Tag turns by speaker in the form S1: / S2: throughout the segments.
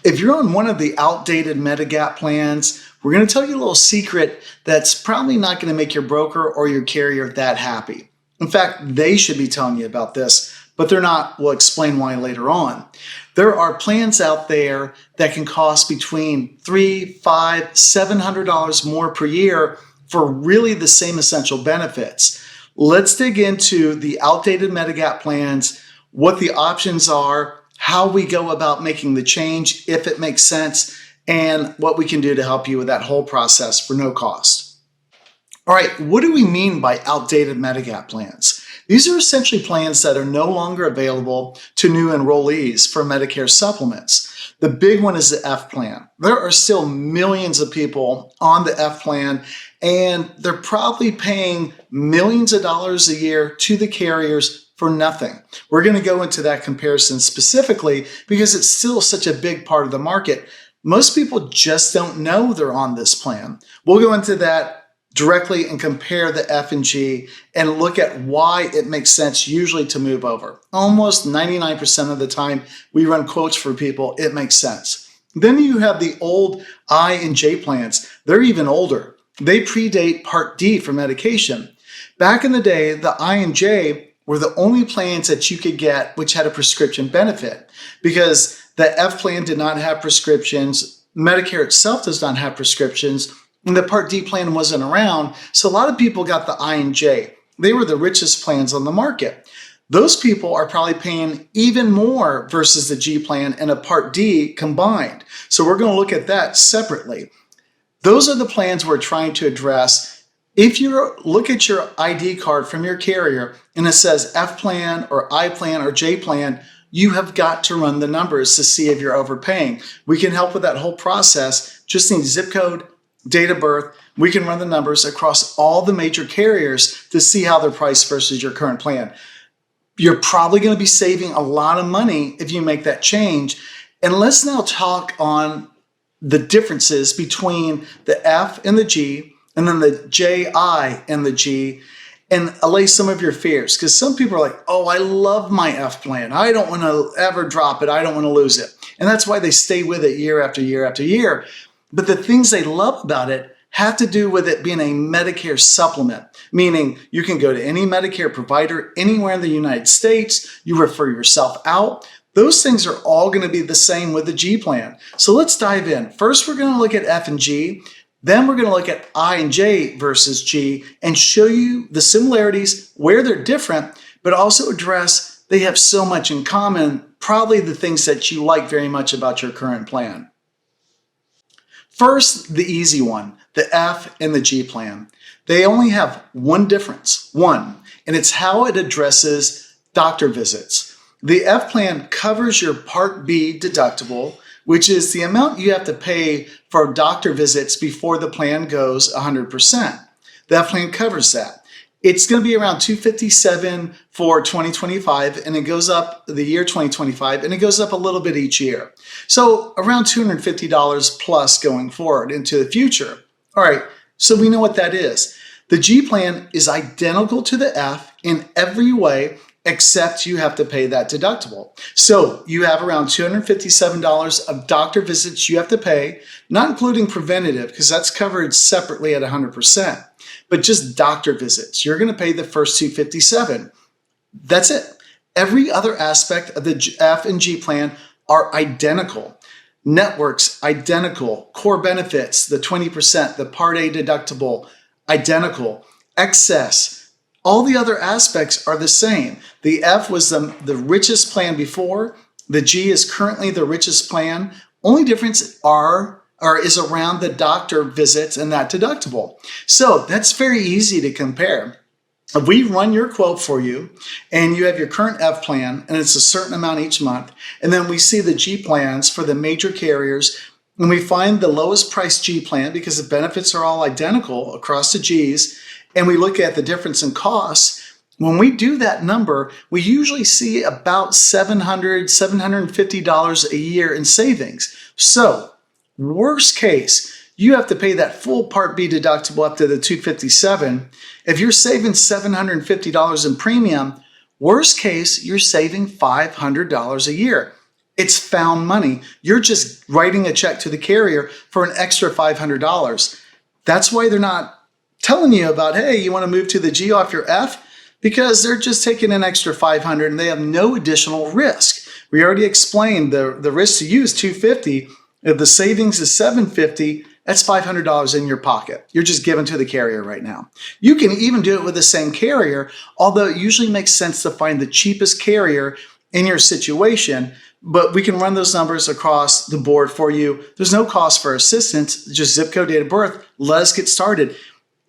S1: If you're on one of the outdated Medigap plans, we're going to tell you a little secret that's probably not going to make your broker or your carrier that happy. In fact, they should be telling you about this, but they're not. We'll explain why later on. There are plans out there that can cost between $300, $500, $700 more per year for really the same essential benefits. Let's dig into the outdated Medigap plans, what the options are, how we go about making the change, if it makes sense, and what we can do to help you with that whole process for no cost. All right, what do we mean by outdated Medigap plans? These are essentially plans that are no longer available to new enrollees for Medicare Supplements. The big one is the F plan. There are still millions of people on the F plan, and they're probably paying millions of dollars a year to the carriers for nothing. We're going to go into that comparison specifically because it's still such a big part of the market. Most people just don't know they're on this plan. We'll go into that directly and compare the F and G and look at why it makes sense usually to move over. Almost 99% of the time we run quotes for people, it makes sense. Then you have the old I and J plans. They're even older. They predate Part D for medication. Back in the day, the I and J were the only plans that you could get which had a prescription benefit because the F plan did not have prescriptions. Medicare itself does not have prescriptions. And the Part D plan wasn't around, so a lot of people got the I and J. They were the richest plans on the market. Those people are probably paying even more versus the G plan and a Part D combined. So we're going to look at that separately. Those are the plans we're trying to address. If you look at your ID card from your carrier and it says F plan or I plan or J plan, you have got to run the numbers to see if you're overpaying. We can help with that whole process. Just need zip code, date of birth. We can run the numbers across all the major carriers to see how they're priced versus your current plan. You're probably going to be saving a lot of money if you make that change. And let's now talk on the differences between the F and the G, and then the J, I, and the G, and allay some of your fears. Because some people are like, oh, I love my F plan. I don't want to ever drop it. I don't want to lose it. And that's why they stay with it year after year after year. But the things they love about it have to do with it being a Medicare supplement, meaning you can go to any Medicare provider anywhere in the United States. You refer yourself out. Those things are all going to be the same with the G plan. So let's dive in. First, we're going to look at F and G. Then we're going to look at I and J versus G and show you the similarities, where they're different, but also address they have so much in common, probably the things that you like very much about your current plan. First, the easy one, the F and the G plan. They only have one difference, and it's how it addresses doctor visits. The F plan covers your Part B deductible, which is the amount you have to pay for doctor visits before the plan goes 100%. The F plan covers that. It's going to be around $257 for 2025, and it goes up the year 2025, and it goes up a little bit each year. So around $250 plus going forward into the future. All right, so we know what that is. The G plan is identical to the F in every way, except you have to pay that deductible. So you have around $257 of doctor visits you have to pay, not including preventative, because that's covered separately at 100%. But just doctor visits, you're going to pay the first $257. That's it. Every other aspect of the F and G plan are identical. Networks, identical. Core benefits, the 20%, the Part A deductible, identical. Excess, all the other aspects are the same. The F was the richest plan before. The G is currently the richest plan. Only difference is around the doctor visits and that deductible. So that's very easy to compare. If we run your quote for you and you have your current F plan and it's a certain amount each month, and then we see the G plans for the major carriers, and we find the lowest price G plan because the benefits are all identical across the Gs, and we look at the difference in costs, when we do that number, we usually see about $700, $750 a year in savings. So worst case, you have to pay that full Part B deductible up to the $257. If you're saving $750 in premium, worst case, you're saving $500 a year. It's found money. You're just writing a check to the carrier for an extra $500. That's why they're not telling you about, hey, you want to move to the G off your F? Because they're just taking an extra $500 and they have no additional risk. We already explained the risk to you is $250. If the savings is $750, that's $500 in your pocket. You're just giving to the carrier right now. You can even do it with the same carrier, although it usually makes sense to find the cheapest carrier in your situation. But we can run those numbers across the board for you. There's no cost for assistance, just zip code, date of birth. Let us get started.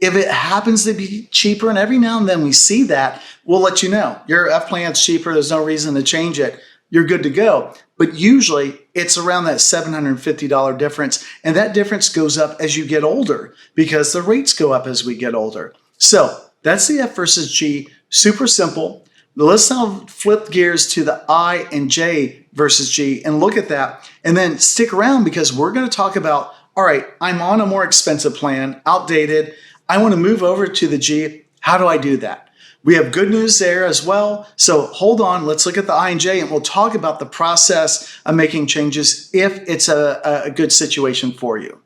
S1: If it happens to be cheaper, and every now and then we see that, we'll let you know. Your F plan's cheaper. There's no reason to change it. You're good to go. But usually it's around that $750 difference. And that difference goes up as you get older because the rates go up as we get older. So that's the F versus G. Super simple. Let's now flip gears to the I and J versus G and look at that. And then stick around because we're going to talk about, all right, I'm on a more expensive plan, outdated. I want to move over to the G. How do I do that? We have good news there as well. So hold on. Let's look at the I and J and we'll talk about the process of making changes if it's a good situation for you.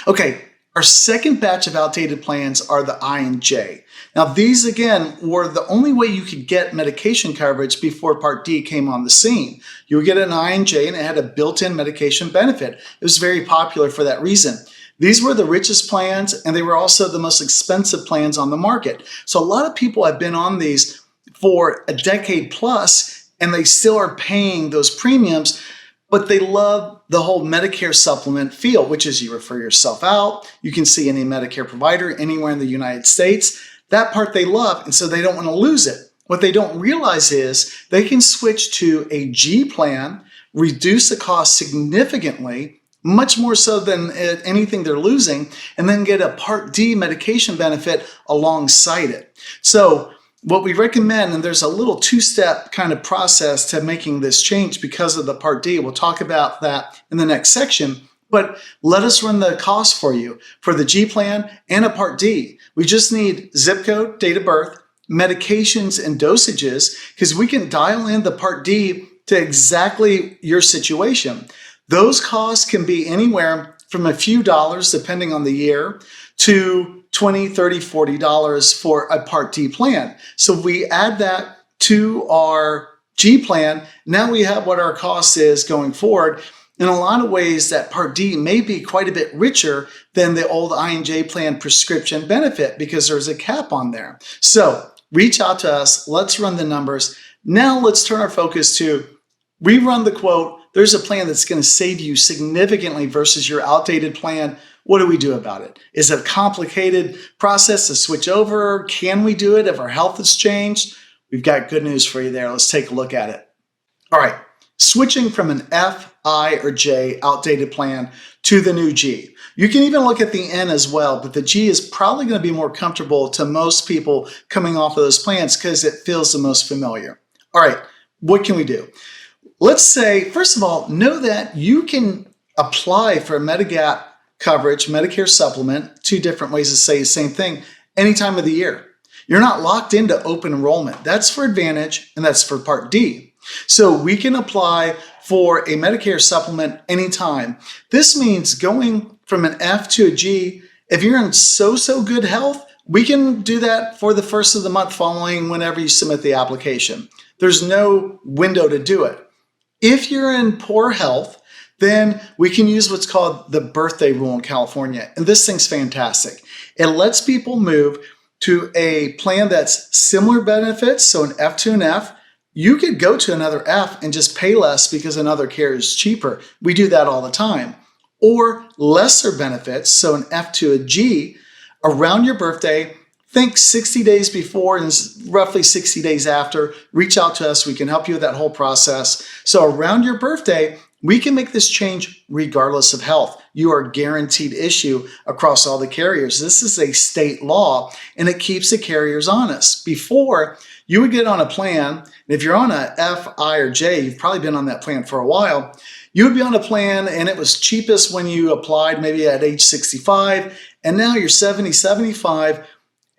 S1: Okay. Our second batch of outdated plans are the I and J. Now, these, again, were the only way you could get medication coverage before Part D came on the scene. You would get an I and J, and it had a built-in medication benefit. It was very popular for that reason. These were the richest plans, and they were also the most expensive plans on the market. So a lot of people have been on these for a decade plus, and they still are paying those premiums, but they love the whole Medicare supplement feel, which is you refer yourself out. You can see any Medicare provider anywhere in the United States. That part they love, and so they don't want to lose it. What they don't realize is they can switch to a G plan, reduce the cost significantly, much more so than anything they're losing, and then get a Part D medication benefit alongside it. So what we recommend, and there's a little two-step kind of process to making this change because of the Part D. We'll talk about that in the next section, but let us run the cost for you for the G plan and a Part D. We just need zip code, date of birth, medications, and dosages because we can dial in the Part D to exactly your situation. Those costs can be anywhere from a few dollars, depending on the year, to $20, $30, $40 for a Part D plan. So we add that to our G plan. Now we have what our cost is going forward. In a lot of ways, that Part D may be quite a bit richer than the old I and J plan prescription benefit because there's a cap on there. So reach out to us. Let's run the numbers. Now let's turn our focus to rerun the quote. There's a plan that's going to save you significantly versus your outdated plan. What do we do about it? Is it a complicated process to switch over? Can we do it if our health has changed? We've got good news for you there. Let's take a look at it. All right, switching from an F, I, or J outdated plan to the new G. You can even look at the N as well, but the G is probably going to be more comfortable to most people coming off of those plans because it feels the most familiar. All right, what can we do? Let's say, first of all, know that you can apply for a Medigap coverage, Medicare supplement, two different ways to say the same thing, any time of the year. You're not locked into open enrollment. That's for Advantage and that's for Part D. So we can apply for a Medicare supplement anytime. This means going from an F to a G. If you're in so good health, we can do that for the first of the month following whenever you submit the application. There's no window to do it. If you're in poor health, then we can use what's called the birthday rule in California. And this thing's fantastic. It lets people move to a plan that's similar benefits, so an F to an F. You could go to another F and just pay less because another carrier is cheaper. We do that all the time. Or lesser benefits, so an F to a G, around your birthday. Think 60 days before and roughly 60 days after. Reach out to us. We can help you with that whole process. So around your birthday, we can make this change regardless of health. You are guaranteed issue across all the carriers. This is a state law, and it keeps the carriers honest. Before, you would get on a plan, and if you're on a F, I, or J, you've probably been on that plan for a while, you would be on a plan, and it was cheapest when you applied maybe at age 65, and now you're 70, 75,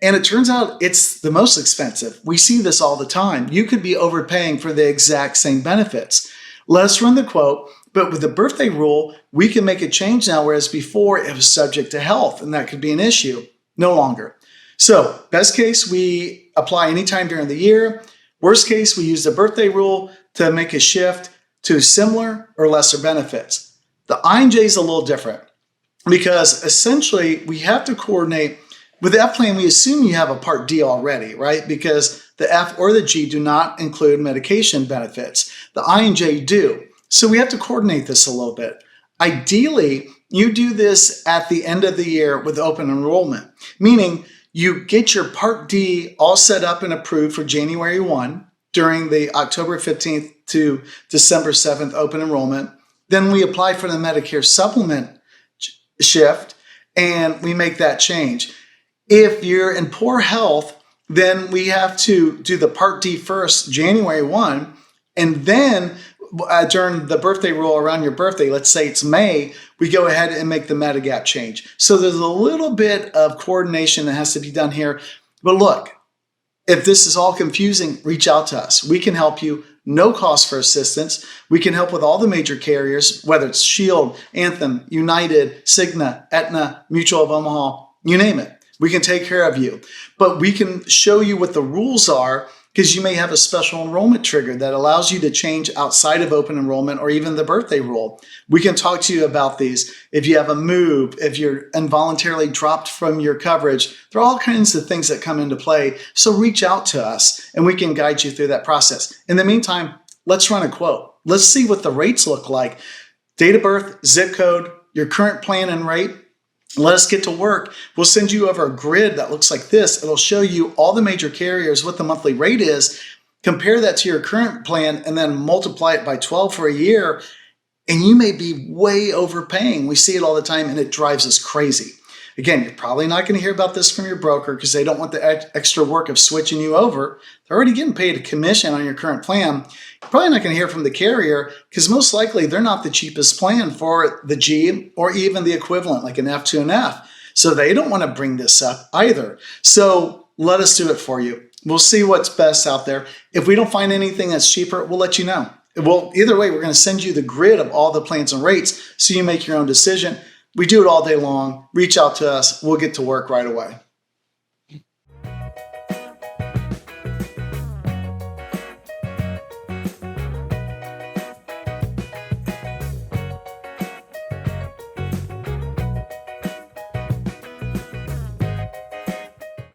S1: and it turns out it's the most expensive. We see this all the time. You could be overpaying for the exact same benefits. Let us run the quote. But with the birthday rule, we can make a change now, whereas before it was subject to health, and that could be an issue. No longer. So best case, we apply anytime during the year. Worst case, we use the birthday rule to make a shift to similar or lesser benefits. The I&J is a little different because essentially we have to coordinate. With the F plan, we assume you have a Part D already, right? Because the F or the G do not include medication benefits. The I and J do. So we have to coordinate this a little bit. Ideally, you do this at the end of the year with open enrollment, meaning you get your Part D all set up and approved for January 1 during the October 15th to December 7th open enrollment. Then we apply for the Medicare Supplement shift and we make that change. If you're in poor health, then we have to do the Part D first, January 1, and then during the birthday rule around your birthday, let's say it's May, we go ahead and make the Medigap change. So there's a little bit of coordination that has to be done here. But look, if this is all confusing, reach out to us. We can help you. No cost for assistance. We can help with all the major carriers, whether it's Shield, Anthem, United, Cigna, Aetna, Mutual of Omaha, you name it. We can take care of you. But we can show you what the rules are because you may have a special enrollment trigger that allows you to change outside of open enrollment or even the birthday rule. We can talk to you about these. If you have a move, if you're involuntarily dropped from your coverage, there are all kinds of things that come into play. So reach out to us and we can guide you through that process. In the meantime, let's run a quote. Let's see what the rates look like. Date of birth, zip code, your current plan and rate. Let us get to work. We'll send you over a grid that looks like this. It'll show you all the major carriers, what the monthly rate is. Compare that to your current plan and then multiply it by 12 for a year. And you may be way overpaying. We see it all the time and it drives us crazy. Again, you're probably not going to hear about this from your broker because they don't want the extra work of switching you over. They're already getting paid a commission on your current plan. You're probably not going to hear from the carrier because most likely they're not the cheapest plan for the G or even the equivalent like an F to an F. So they don't want to bring this up either. So let us do it for you. We'll see what's best out there. If we don't find anything that's cheaper, we'll let you know. Well, either way, we're going to send you the grid of all the plans and rates so you make your own decision. We do it all day long. Reach out to us. We'll get to work right away.